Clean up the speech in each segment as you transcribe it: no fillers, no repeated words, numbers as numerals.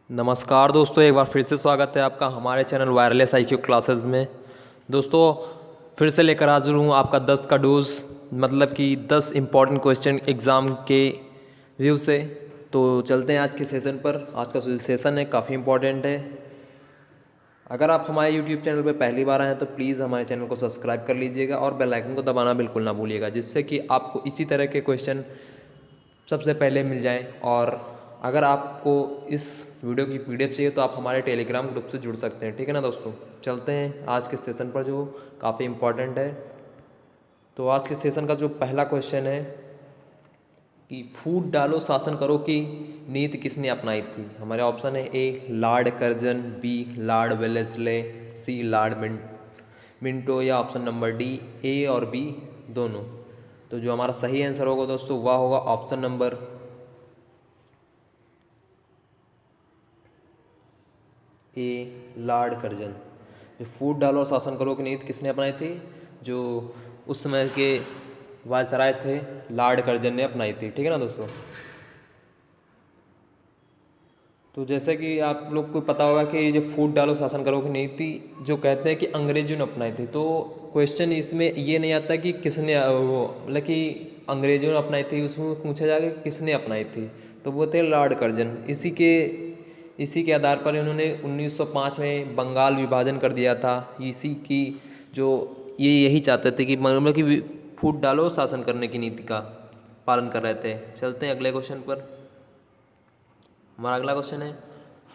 नमस्कार दोस्तों, एक बार फिर से स्वागत है आपका हमारे चैनल वायरलेस आईक्यू क्लासेस में। दोस्तों फिर से लेकर हाजिर हूँ आपका 10 का डोज, मतलब कि 10 इम्पॉर्टेंट क्वेश्चन एग्ज़ाम के व्यू से। तो चलते हैं आज के सेशन पर। आज का जो सेशन है काफ़ी इम्पॉर्टेंट है। अगर आप हमारे यूट्यूब चैनल पर पहली बार आए हैं तो प्लीज़ हमारे चैनल को सब्सक्राइब कर लीजिएगा और बेल आइकन को दबाना बिल्कुल ना भूलिएगा, जिससे कि आपको इसी तरह के क्वेश्चन सबसे पहले मिल जाएं। और अगर आपको इस वीडियो की पीडीएफ चाहिए तो आप हमारे टेलीग्राम ग्रुप से जुड़ सकते हैं, ठीक है ना दोस्तों। चलते हैं आज के सेशन पर जो काफ़ी इम्पोर्टेंट है। तो आज के सेशन का जो पहला क्वेश्चन है कि फूट डालो शासन करो की नीति किसने अपनाई थी। हमारे ऑप्शन है A Lord Curzon, B Lord Wellesley, C Lord Minto, या ऑप्शन नंबर डी ए और बी दोनों। तो जो हमारा सही आंसर होगा दोस्तों वह होगा option number A Lord Curzon. जो फूट डालो और शासन करो की नीति किसने अपनाई थी, जो उस समय के वायसराय थे लॉर्ड कर्जन ने अपनाई थी, ठीक है ना दोस्तों। तो जैसे कि आप लोग को पता होगा कि जो फूट डालो शासन करो की नीति जो कहते हैं कि अंग्रेजों ने अपनाई थी, तो क्वेश्चन इसमें ये नहीं आता कि किसने वो मतलब कि अंग्रेजों ने अपनाई थी, उसमें पूछा जाएगा कि किसने अपनाई थी, तो वो थे लॉर्ड कर्जन। इसी के आधार पर इन्होंने 1905 में बंगाल विभाजन कर दिया था। इसी की जो ये यही चाहते थे कि मतलब कि फूट डालो शासन करने की नीति का पालन कर रहे थे। चलते हैं अगले क्वेश्चन पर। हमारा अगला क्वेश्चन है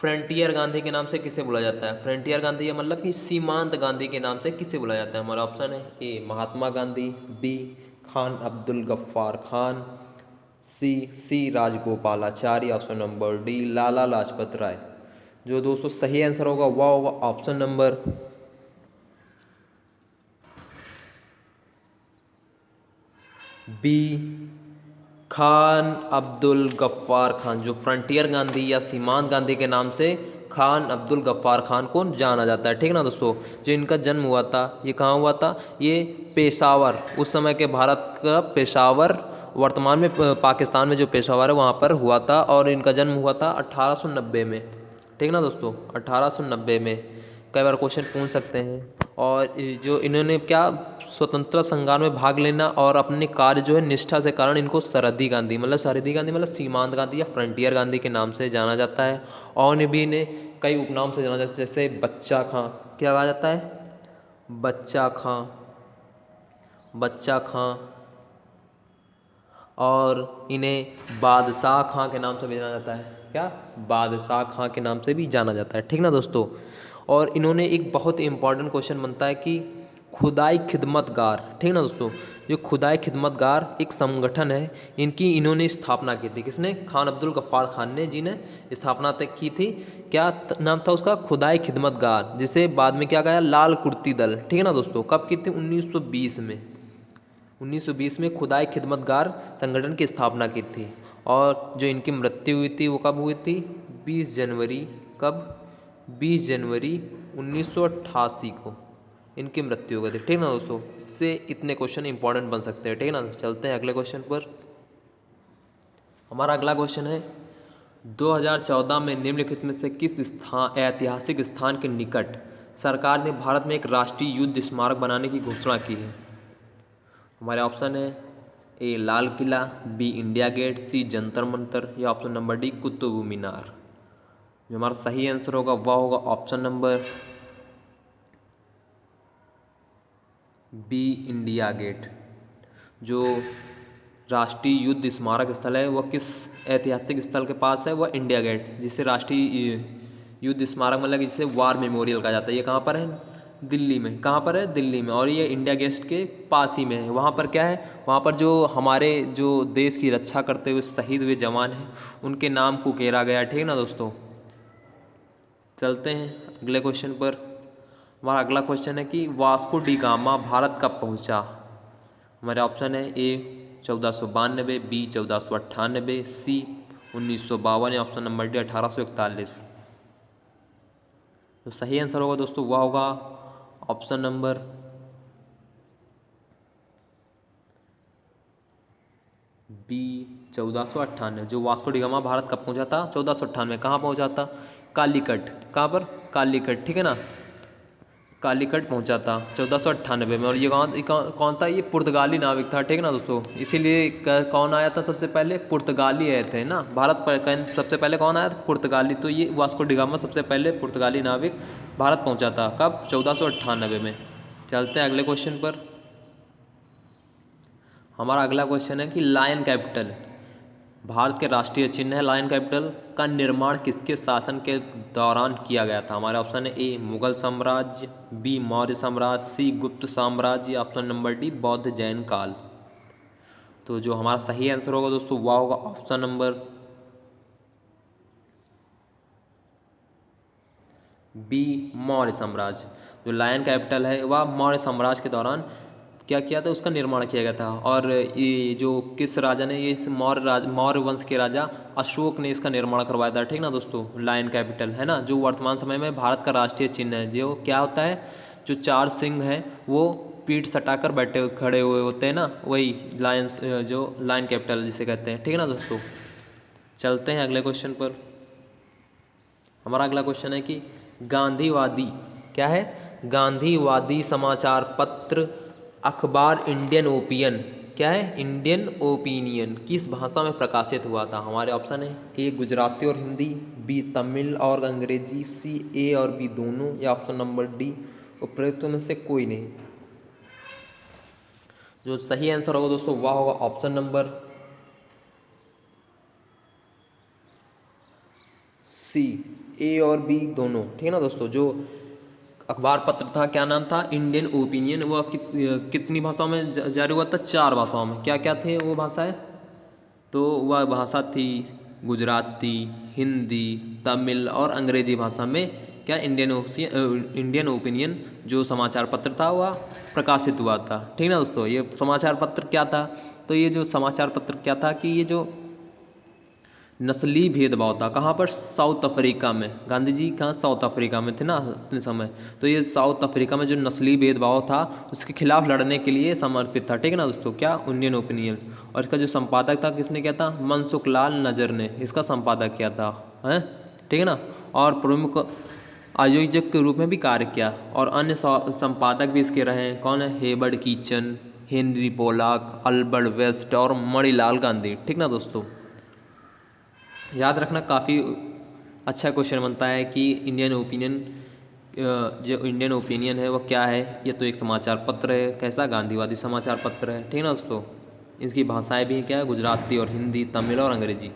फ्रंटियर गांधी के नाम से किसे बुलाया जाता है। फ्रंटियर गांधी या मतलब कि सीमांत गांधी के नाम से किसे बुलाया जाता है। हमारा ऑप्शन है A Mahatma Gandhi, B Khan Abdul Ghaffar Khan, C Rajagopalachari, option number D Lala Lajpat Rai. जो दोस्तों सही आंसर होगा वह होगा option number B Khan Abdul Ghaffar Khan. जो फ्रंटियर गांधी या सीमांत गांधी के नाम से खान अब्दुल गफ्फार खान को जाना जाता है, ठीक है ना दोस्तों। जो इनका जन्म हुआ था ये कहाँ हुआ था, ये पेशावर, उस समय के भारत का पेशावर, वर्तमान में पाकिस्तान में जो पेशावर है वहाँ पर हुआ था। और इनका जन्म हुआ था 1890 में, ठीक है ना दोस्तों, 1890 में। कई बार क्वेश्चन पूछ सकते हैं। और जो इन्होंने क्या स्वतंत्रता संग्राम में भाग लेना और अपने कार्य जो है निष्ठा से कारण इनको सरहदी गांधी मतलब सीमांत गांधी या फ्रंटियर गांधी के नाम से जाना जाता है। और इन्हें भी इन्हें कई उपनाम से जाना जाता है, जैसे बच्चा खां, क्या कहा जाता है, बच्चा खां, बच्चा खां। और इन्हें बादशाह खां के नाम से भी जाना जाता है, क्या, बादशाह खां के नाम से भी जाना जाता है, ठीक ना दोस्तों। और इन्होंने एक बहुत इंपॉर्टेंट क्वेश्चन बनता है कि खुदाई खिदमतगार, ठीक ना दोस्तों। जो खुदाई खिदमतगार एक संगठन है, इन्होंने स्थापना की थी। किसने, खान अब्दुल गफ्फार खान ने, जी ने स्थापना तक की थी। क्या नाम था उसका, खुदाई खिदमतगार, जिसे बाद में क्या कहा, लाल कुर्ती दल, ठीक है ना दोस्तों। कब की थी, 1920 में। 1920 में खुदाई खिदमतगार संगठन की स्थापना की थी। और जो इनकी मृत्यु हुई थी वो कब हुई थी, 20 जनवरी, कब, 20 जनवरी 1988 को इनकी मृत्यु हो गई थी, ठीक ना दोस्तों। इससे इतने क्वेश्चन इंपॉर्टेंट बन सकते हैं, ठीक है ना। चलते हैं अगले क्वेश्चन पर। हमारा अगला क्वेश्चन है 2014 में निम्नलिखित में से किस स्थान, ऐतिहासिक स्थान के निकट सरकार ने भारत में एक राष्ट्रीय युद्ध स्मारक बनाने की घोषणा की है। हमारे ऑप्शन है A Lal Qila, B India Gate, C Jantar Mantar, या option number D Qutub Minar. जो हमारा सही आंसर होगा वह होगा option number B India Gate. जो राष्ट्रीय युद्ध स्मारक स्थल है वह किस ऐतिहासिक स्थल के पास है, वह इंडिया गेट, जिसे राष्ट्रीय युद्ध स्मारक मतलब जिसे वार मेमोरियल कहा जाता है। ये कहाँ पर है, दिल्ली में। कहाँ पर है, दिल्ली में। और ये इंडिया गेट के पास ही में है। वहाँ पर क्या है, वहाँ पर जो हमारे जो देश की रक्षा करते हुए शहीद हुए जवान हैं उनके नाम को उकेरा गया, ठीक है ना दोस्तों। चलते हैं अगले क्वेश्चन पर। हमारा अगला क्वेश्चन है कि वास्को डी गामा भारत कब पहुंचा। हमारे ऑप्शन है ए 1492, बी 1498, सी 1952, या ऑप्शन नंबर डी 1841। तो सही आंसर होगा दोस्तों वह होगा ऑप्शन नंबर बी 1498। जो वास्को डी गामा भारत कब पहुंचा था, 1498। कहाँ पहुंचा था, कालीकट, कहाँ पर? कालीकट, ठीक है ना, कालीकट पहुंचा था 1498 में। और ये कौन था? ये पुर्तगाली नाविक था, ठीक है ना दोस्तों। इसीलिए कौन आया था सबसे पहले? पुर्तगाली आए थे ना भारत पर। सबसे पहले कौन आया था? पुर्तगाली। तो ये वास्को डी गामा सबसे पहले पुर्तगाली नाविक भारत पहुंचा था। कब? 1498 में। चलते हैं अगले क्वेश्चन पर। हमारा अगला क्वेश्चन है कि लायन कैपिटल, भारत के राष्ट्रीय चिन्ह है लायन कैपिटल, का निर्माण किसके शासन के दौरान किया गया था? हमारे ऑप्शन है ए मुगल साम्राज्य, बी मौर्य साम्राज्य, सी गुप्त साम्राज्य, ऑप्शन नंबर डी बौद्ध जैन काल। तो जो हमारा सही आंसर होगा दोस्तों वह होगा ऑप्शन नंबर बी मौर्य साम्राज्य। जो लायन कैपिटल है वह मौर्य साम्राज्य के दौरान क्या किया था? उसका निर्माण किया गया था। और ये जो किस राजा ने, ये इस मौर्य वंश के राजा अशोक ने इसका निर्माण करवाया था, ठीक ना दोस्तों। लायन कैपिटल है ना, जो वर्तमान समय में भारत का राष्ट्रीय चिन्ह है। जो क्या होता है? जो 4 सिंह हैं वो पीठ सटाकर बैठे खड़े हुए होते हैं ना, वही लायंस, जो लायन कैपिटल जिसे कहते हैं, ठीक है ना दोस्तों। चलते हैं अगले क्वेश्चन पर। हमारा अगला क्वेश्चन है कि गांधीवादी, क्या है? गांधीवादी समाचार पत्र अखबार इंडियन ओपिनियन, क्या है? इंडियन ओपिनियन किस भाषा में प्रकाशित हुआ था? हमारे ऑप्शन है ए गुजराती और हिंदी, बी तमिल और अंग्रेजी, सी ए और बी दोनों, या ऑप्शन नंबर डी उपरोक्त में से कोई नहीं। जो सही आंसर होगा दोस्तों वह होगा ऑप्शन नंबर सी, ए और बी दोनों, ठीक है ना दोस्तों। जो अखबार पत्र था क्या नाम था? Indian opinion. वह कितनी भाषाओं में जारी हुआ था? 4 भाषाओं में। क्या क्या थे वो भाषाएं? तो वह भाषा थी गुजराती, हिंदी, तमिल और अंग्रेजी भाषा में क्या इंडियन ओपिनियन जो समाचार पत्र था वह प्रकाशित हुआ था, ठीक ना दोस्तों। ये समाचार पत्र क्या था? तो ये जो समाचार पत्र क्या था कि ये जो नस्ली भेदभाव था, कहाँ पर? साउथ अफ्रीका में। गांधी जी कहाँ? साउथ अफ्रीका में थे ना उतने समय। तो ये साउथ अफ्रीका में जो नस्ली भेदभाव था उसके खिलाफ लड़ने के लिए समर्पित था, ठीक है ना दोस्तों। क्या? Indian opinion. और इसका जो संपादक था किसने किया था? मनसुख लाल नजर ने इसका संपादक किया था, हैं, ठीक है ना। और प्रमुख आयोजक के रूप में भी कार्य किया। और अन्य संपादक भी इसके रहे हैं। कौन है? Herbert kitchen, Henry Pollock, Albert waste और मणिलाल गांधी, ठीक ना दोस्तों। याद रखना, काफ़ी अच्छा क्वेश्चन बनता है कि इंडियन ओपिनियन, जो इंडियन ओपिनियन है वह क्या है? ये तो एक समाचार पत्र है। कैसा? गांधीवादी समाचार पत्र है, ठीक है ना दोस्तों। इसकी भाषाएं भी क्या है? गुजराती और हिंदी, तमिल और अंग्रेजी।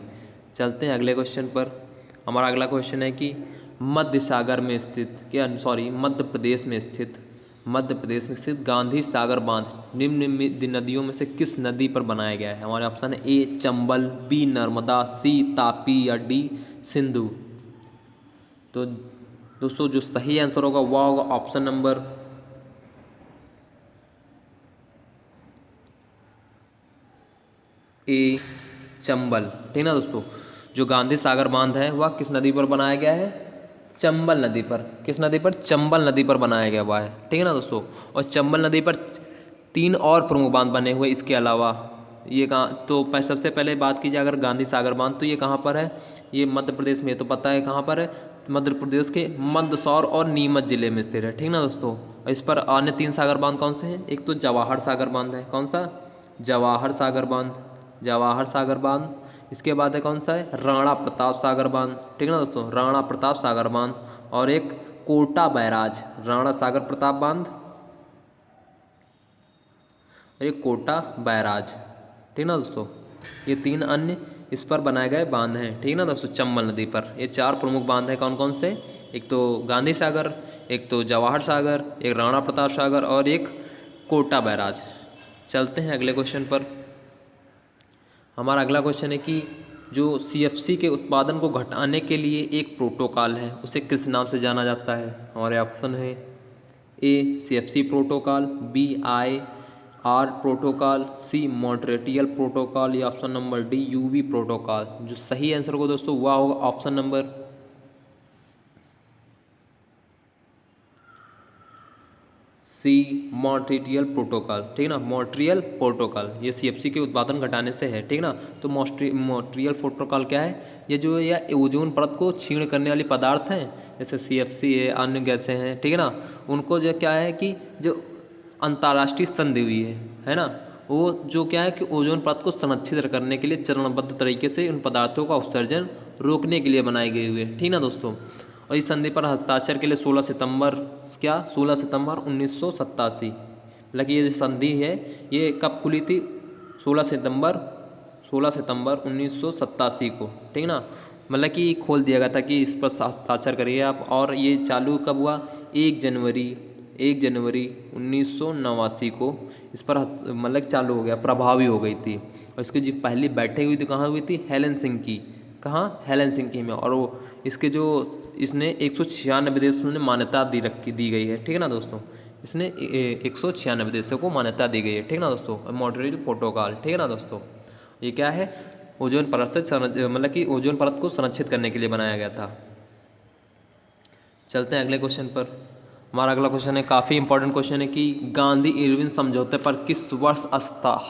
चलते हैं अगले क्वेश्चन पर। हमारा अगला क्वेश्चन है कि मध्य सागर में स्थित, मध्य प्रदेश में स्थित गांधी सागर बांध निम्न नदियों में से किस नदी पर बनाया गया है? हमारे ऑप्शन है ए चंबल, बी नर्मदा, सी तापी या डी सिंधु। तो दोस्तों जो सही आंसर होगा वह होगा ऑप्शन नंबर ए चंबल, ठीक ना दोस्तों। जो गांधी सागर बांध है वह किस नदी पर बनाया गया है? चंबल नदी पर। किस नदी पर? चंबल नदी पर बनाया गया हुआ है, ठीक है ना दोस्तों। और चंबल नदी पर 3 और प्रमुख बांध बने हुए इसके अलावा। ये कहाँ? तो सबसे पहले बात कीजिए अगर गांधी सागर बांध, तो ये कहाँ पर है? ये मध्य प्रदेश में, तो पता है कहाँ पर है? मध्य प्रदेश के मंदसौर और नीमच जिले में स्थित है, ठीक ना दोस्तों। और इस पर अन्य 3 सागर बांध कौन से हैं? एक तो जवाहर सागर बांध है। कौन सा? जवाहर सागर बांध, जवाहर सागर बांध। इसके बाद है कौन सा है? राणा प्रताप सागर बांध, ठीक है ना दोस्तों, राणा प्रताप सागर बांध। और एक कोटा बैराज, राणा सागर प्रताप बांध, एक कोटा बैराज, ठीक ना दोस्तों। ये 3 अन्य इस पर बनाए गए बांध हैं, ठीक ना दोस्तों, चंबल नदी पर। ये 4 प्रमुख बांध हैं कौन कौन से? एक तो गांधी सागर, एक तो जवाहर सागर, एक राणा प्रताप सागर और एक कोटा बैराज। चलते हैं अगले क्वेश्चन पर। हमारा अगला क्वेश्चन है कि जो CFC के उत्पादन को घटाने के लिए एक प्रोटोकॉल है उसे किस नाम से जाना जाता है? हमारे ऑप्शन है A CFC protocol, B IR protocol, C Montreal protocol, या option number D UV protocol. जो सही आंसर होगा दोस्तों वह होगा option number C Montreal protocol, ठीक है ना, मॉन्ट्रियल प्रोटोकॉल, ये CFC के उत्पादन घटाने से है, ठीक है ना। तो मॉन्ट्रियल प्रोटोकॉल क्या है, ये जो या ओजोन परत को क्षीण करने वाली पदार्थ हैं, जैसे CFC है, अन्य गैसें हैं, ठीक है ना, उनको जो क्या है कि जो अंतर्राष्ट्रीय संधि हुई है ना, वो जो क्या है कि ओजोन परत को संरक्षित करने के लिए चरणबद्ध तरीके से उन पदार्थों का उत्सर्जन रोकने के लिए बनाई गई हुई है, ठीक ना दोस्तों। और इस संधि पर हस्ताक्षर के लिए 16 सितंबर 1987, मतलब कि ये जो संधि है ये कब खुली थी, 16 सितंबर 1987 को, ठीक ना, मतलब कि खोल दिया गया था कि इस पर हस्ताक्षर करिए आप। और ये चालू कब हुआ, 1 जनवरी 1989 को इस पर मतलब चालू हो गया, प्रभावी हो गई थी। और इसकी जो पहली बैठक हुई थी कहाँ हुई थी, हेलेंसिंकी, कहाँ, हेलेंसिंकी में। और वो इसके जो इसने 196 देशों ने मान्यता दी गई है, ठीक है ना दोस्तों। इसने 196 देशों को मान्यता दी गई है, ठीक है ना दोस्तों, मॉन्ट्रियल प्रोटोकॉल, ठीक है ना दोस्तों। ये क्या है, ओजोन परत से मतलब कि ओजोन परत को संरक्षित करने के लिए बनाया गया था। चलते हैं अगले क्वेश्चन पर। हमारा अगला क्वेश्चन है, काफ़ी इंपॉर्टेंट क्वेश्चन है कि गांधी इरविन समझौते पर किस वर्ष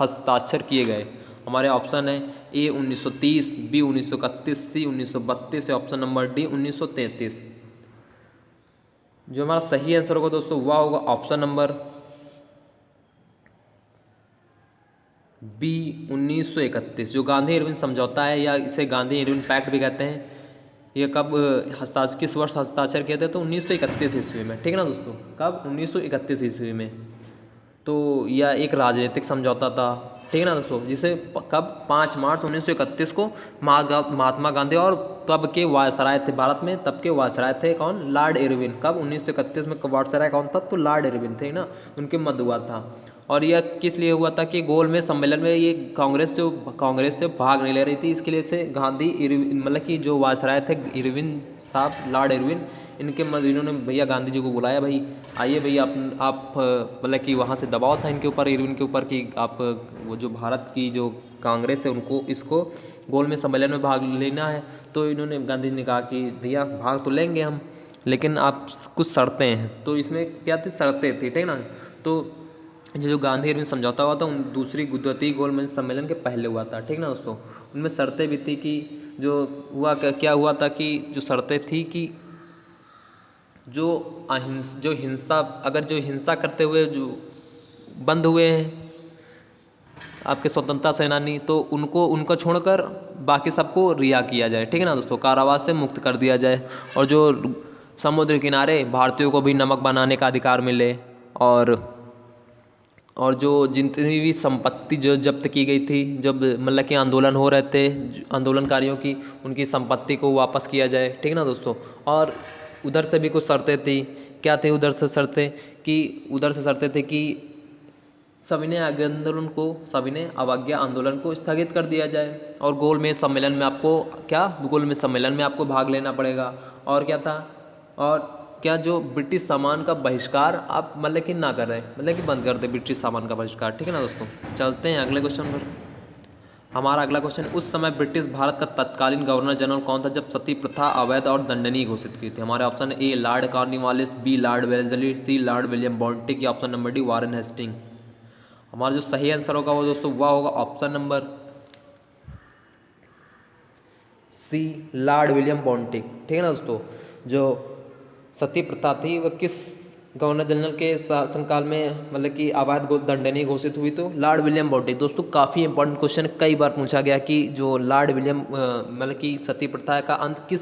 हस्ताक्षर किए गए। हमारे ऑप्शन है A 1930, B 1931, C 1932 या ऑप्शन नंबर D 1933। जो हमारा सही आंसर होगा दोस्तों वह होगा ऑप्शन नंबर B 1931। जो गांधी इरविन समझौता है या इसे गांधी इरविन पैक्ट भी कहते हैं, ये कब किस वर्ष हस्ताक्षर किए थे, तो 1931 ईस्वी में, ठीक है ना दोस्तों, कब, 1931 ईस्वी में। तो यह एक राजनीतिक समझौता था, ठीक है ना दोस्तों, जिसे कब 5 मार्च 1931 को महात्मा गांधी और तब के वायसराय थे भारत में, तब के वायसराय थे कौन, लॉर्ड इरविन। कब, 1931 में वायसराय कौन था, तो लॉर्ड इरविन थे ना, उनके मध्य हुआ था। और यह किस लिए हुआ था कि गोलमेज सम्मेलन में ये कांग्रेस से भाग नहीं ले रही थी, इसके लिए से गांधी इरविन मतलब कि जो वायसराय थे इरविन साहब, लॉर्ड इरविन, इन्होंने भैया गांधी जी को बुलाया, भाई आइए भैया आप मतलब कि वहाँ से दबाव था इनके ऊपर, इरविन के ऊपर, कि आप वो जो भारत की जो कांग्रेस है उनको इसको गोलमेज सम्मेलन में भाग लेना है। तो इन्होंने, गांधी जी ने कहा कि भैया भाग तो लेंगे हम, लेकिन आप कुछ शर्तें हैं। तो इसमें क्या थी, शर्तें थी, ठीक है ना। तो जो गांधी इरविन समझौता हुआ था उन द्वितीय गोलमेज सम्मेलन के पहले हुआ था, ठीक ना दोस्तों। उनमें शर्तें भी थी कि जो हुआ क्या हुआ था कि जो शर्तें थी कि जो हिंसा करते हुए जो बंद हुए हैं आपके स्वतंत्रता सेनानी, तो उनको छोड़कर बाकी सबको रिहा किया जाए, ठीक है ना दोस्तों, कारावास से मुक्त कर दिया जाए। और जो समुद्र किनारे भारतीयों को भी नमक बनाने का अधिकार मिले। और जो जितनी भी संपत्ति जो जब्त की गई थी, जब मतलब कि आंदोलन हो रहे थे आंदोलनकारियों की, उनकी संपत्ति को वापस किया जाए, ठीक है ना दोस्तों। और उधर से भी कुछ शर्तें थी, क्या थी उधर से शर्तें थी कि सविनय अवज्ञा आंदोलन को स्थगित कर दिया जाए। और गोलमेज सम्मेलन में आपको भाग लेना पड़ेगा। और क्या था, और क्या जो ब्रिटिश सामान का बहिष्कार आप मतलब कि ना करें, मतलब कि बंद कर दे ब्रिटिश सामान का बहिष्कार, ठीक है ना दोस्तों। चलते हैं अगले क्वेश्चन पर। हमारा अगला क्वेश्चन, उस समय ब्रिटिश भारत का तत्कालीन गवर्नर जनरल कौन था जब सती प्रथा अवैध और दंडनीय घोषित की थी। हमारे option A Lord Cornwallis, B Lord Wellesley, C Lord William Bentinck या option number D Warren Hasting. हमारा जो सही आंसर होगा वो दोस्तों वह होगा option number C Lord William Bentinck, ठीक है ना दोस्तों। जो सती प्रथा थी वह किस गवर्नर जनरल के शासनकाल में मतलब कि अवैध दंडनीय घोषित हुई, तो लॉर्ड विलियम बेंटिक। दोस्तों काफ़ी इंपॉर्टेंट क्वेश्चन, कई बार पूछा गया कि जो लॉर्ड विलियम मतलब कि सती प्रथा का अंत किस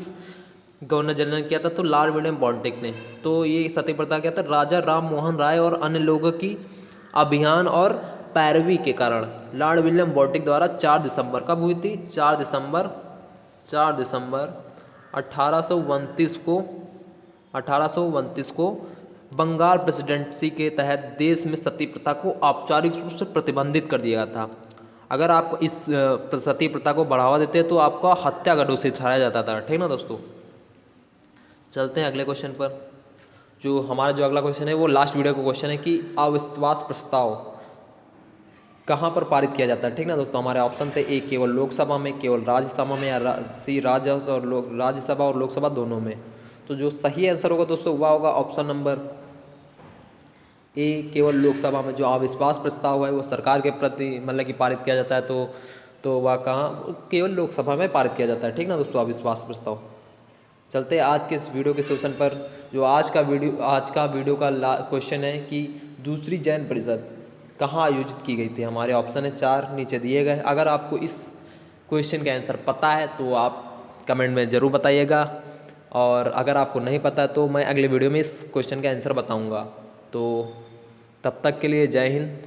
गवर्नर जनरल ने किया था, तो लॉर्ड विलियम बेंटिक ने। तो ये सती प्रथा क्या था, राजा राम मोहन राय और अन्य लोगों की अभियान और पैरवी के कारण लॉर्ड विलियम बेंटिक द्वारा 4 दिसंबर कब हुई थी, 4 दिसंबर 1829 को बंगाल प्रेसिडेंसी के तहत देश में सती प्रथा को औपचारिक रूप से प्रतिबंधित कर दिया गया था। अगर आप इस सती प्रथा को बढ़ावा देते तो आपका हत्या का दोषी ठहराया जाता था, ठीक ना दोस्तों। चलते हैं अगले क्वेश्चन पर। जो हमारा जो अगला क्वेश्चन है वो लास्ट वीडियो का क्वेश्चन है कि अविश्वास प्रस्ताव कहाँ पर पारित किया जाता है, ठीक ना दोस्तों। हमारे ऑप्शन थे ए केवल लोकसभा में, केवल राज्यसभा में, या सी राज्यसभा और लोकसभा दोनों में। तो जो सही आंसर होगा दोस्तों वह होगा ऑप्शन नंबर ए केवल लोकसभा में जो अविश्वास प्रस्ताव है वो सरकार के प्रति मतलब कि पारित किया जाता है, तो वह कहाँ, केवल लोकसभा में पारित किया जाता है। ठीक ना दोस्तों, अविश्वास प्रस्ताव। चलते हैं आज के इस वीडियो के सेशन पर। जो आज का वीडियो का क्वेश्चन है कि दूसरी जैन परिषद कहाँ आयोजित की गई थी। हमारे ऑप्शन है 4 नीचे दिए गए। अगर आपको इस क्वेश्चन का आंसर पता है तो आप कमेंट में ज़रूर बताइएगा, और अगर आपको नहीं पता तो मैं अगले वीडियो में इस क्वेश्चन का आंसर बताऊंगा। तो तब तक के लिए जय हिंद।